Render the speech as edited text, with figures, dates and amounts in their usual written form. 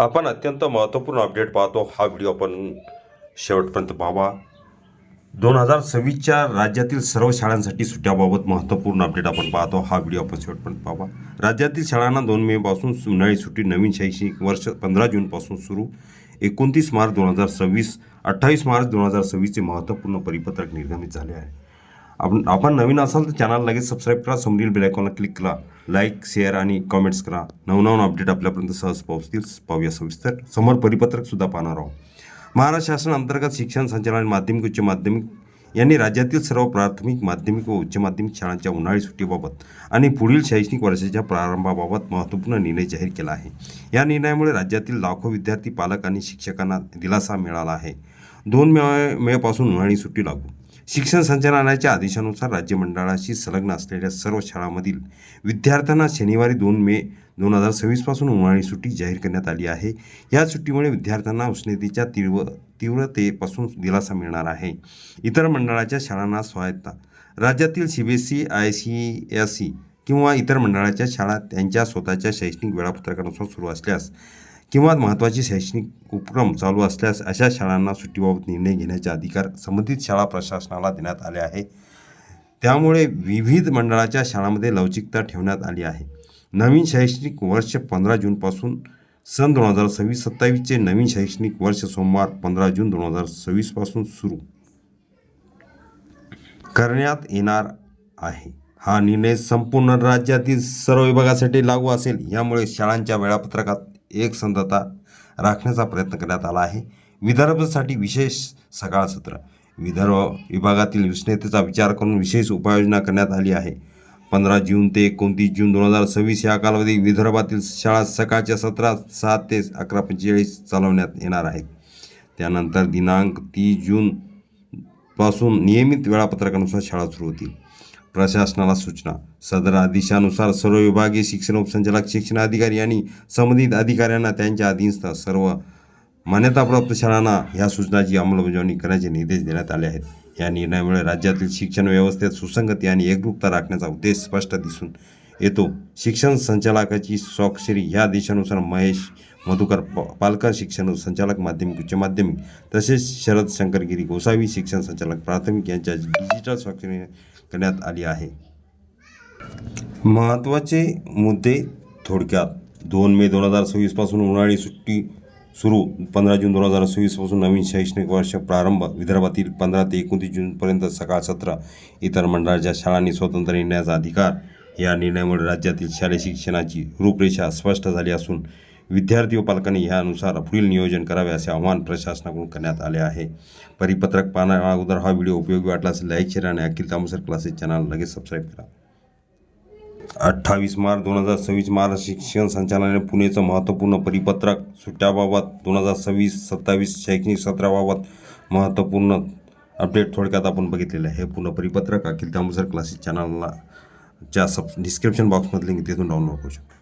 आपण अत्यंत महत्त्वपूर्ण अपडेट पाहतो. हा व्हिडिओ आपण शेवटपर्यंत पाहावा. 2026च्या राज्यातील सर्व शाळांसाठी सुट्ट्याबाबत महत्त्वपूर्ण अपडेट आपण पाहतो. हा व्हिडिओ आपण शेवटपर्यंत पाहावा. राज्यातील शाळांना 2 मे पासून उन्हाळी सुट्टी. नवीन शैक्षणिक वर्ष 15 जूनपासून सुरू. 29 मार्च 2026, 28 मार्च 2026 चे महत्त्वपूर्ण परिपत्रक निर्गमित झाले आहे. आपण नवीन असाल तर चॅनल लगेच सबस्क्राईब करा. समोरील बेल आयकॉनला क्लिक करा. लाईक, शेअर आणि कमेंट्स करा. नवनवीन अपडेट आपल्यापर्यंत सहज पोहोचतील. पाहूया सविस्तर. समोर परिपत्रक सुद्धा पाहणार आहोत. महाराष्ट्र शासन अंतर्गत शिक्षण संचालनालय माध्यमिक उच्च माध्यमिक यांनी राज्यातील सर्व प्राथमिक, माध्यमिक व उच्च माध्यमिक शाळांच्या उन्हाळी सुट्टीबाबत आणि पुढील शैक्षणिक वर्षाच्या प्रारंभाबाबत महत्त्वपूर्ण निर्णय जाहीर केला आहे. या निर्णयामुळे राज्यातील लाखो विद्यार्थी, पालक आणि शिक्षकांना दिलासा मिळाला आहे. 2 मे पासून उन्हाळी सुट्टी लागू. शिक्षण संचालनालयाच्या आदेशानुसार राज्य मंडळाशी संलग्न असलेल्या सर्व शाळांमधील विद्यार्थ्यांना शनिवारी 2 मे 2026 पासून उन्हाळी सुट्टी जाहीर करण्यात आली आहे. या सुट्टीमुळे विद्यार्थ्यांना उष्णतेच्या तीव्रतेपासून दिलासा मिळणार आहे. इतर मंडळाच्या शाळांना स्वायत्ता. राज्यातील CBSE, ICSE किंवा इतर मंडळाच्या शाळा त्यांच्या स्वतःच्या शैक्षणिक वेळापत्रकानुसार सुरू असल्यास किंवा महत्त्वाचे शैक्षणिक उपक्रम चालू असल्यास अशा शाळांना सुट्टीबाबत निर्णय घेण्याचे अधिकार संबंधित शाळा प्रशासनाला देण्यात आले आहे. त्यामुळे विविध मंडळाच्या शाळांमध्ये लवचिकता ठेवण्यात आली आहे. नवीन शैक्षणिक वर्ष 15 जूनपासून सन 2026-27 चे नवीन शैक्षणिक वर्ष सोमवार 15 जून 2026 पासून सुरू करण्यात येणार आहे. हा निर्णय संपूर्ण राज्यातील सर्व विभागासाठी लागू असेल. यामुळे शाळांच्या वेळापत्रकात एकसंधता राखण्याचा प्रयत्न करण्यात आला आहे. विदर्भासाठी विशेष सकाळ सत्र. विदर्भ विभागातील उष्णतेचा विचार करून विशेष उपाययोजना करण्यात आली आहे. 15 जून ते 29 जून 2026 या कालावधीत विदर्भातील शाळा सकाळच्या सत्रात 7 ते 11:45 चालवण्यात येणार आहेत. त्यानंतर दिनांक 30 जून पासून नियमित वेळापत्रकानुसार शाळा सुरू होतील. प्रशासनाला सूचना. सदर आदेशानुसार सर्व विभागीय शिक्षण उपसंचालक, शिक्षण अधिकारी आणि संबंधित अधिकाऱ्यांना त्यांच्या अधीनस्थ सर्व मान्यताप्राप्त शाळांना ह्या सूचनाची अंमलबजावणी करण्याचे निर्देश देण्यात आले आहेत. या निर्णयामुळे राज्यातील शिक्षण व्यवस्थेत सुसंगती आणि एकरूपता राखण्याचा उद्देश स्पष्ट दिसून येतो. शिक्षण संचालकाची स्वाक्षरी. ह्या आदेशानुसार महेश मधुकर पालकर, शिक्षण संचालक माध्यमिक उच्च माध्यमिक, तसेच शरद शंकरगिरी गोसावी, शिक्षण संचालक प्राथमिक यांच्या डिजिटल स्वाक्षरी करण्यात आली आहे. महत्त्वाचे मुद्दे थोडक्यात. 2 मे 2026 पासून उन्हाळी सुट्टी सुरू. 15 जून 2026 पासून नवीन शैक्षणिक वर्ष प्रारंभ. विदर्भातील 15 ते 29 जूनपर्यंत सकाळ सत्र. इतर मंडळाच्या शाळांनी स्वतंत्र निर्णयाचा अधिकार. या निर्णयामुळे राज्यातील शालेय शिक्षणाची रूपरेषा स्पष्ट झाली असून विद्यार्थी व पालकांनी यानुसार पुढील नियोजन करावे असे आवाहन प्रशासनाकडून करण्यात आले आहे. परिपत्रक पाहण्या अगोदर हा व्हिडिओ उपयोगी वाटला असेल लाईक, शेअर आणि अखिल तामसर क्लासेस चॅनल लगेच सबस्क्राईब करा. 28 मार्च 2026 महाराष्ट्र शिक्षण संचालनालय पुणेचं महत्त्वपूर्ण परिपत्रक. सुट्ट्याबाबत 2026-27 शैक्षणिक सत्राबाबत महत्त्वपूर्ण अपडेट थोडक्यात आपण बघितलेलं आहे. हे पूर्ण परिपत्रक अखिल तामसर क्लासेस चॅनलला डिस्क्रिप्शन बॉक्समध्ये लिंक तिथून डाउनलोड करू शकतो.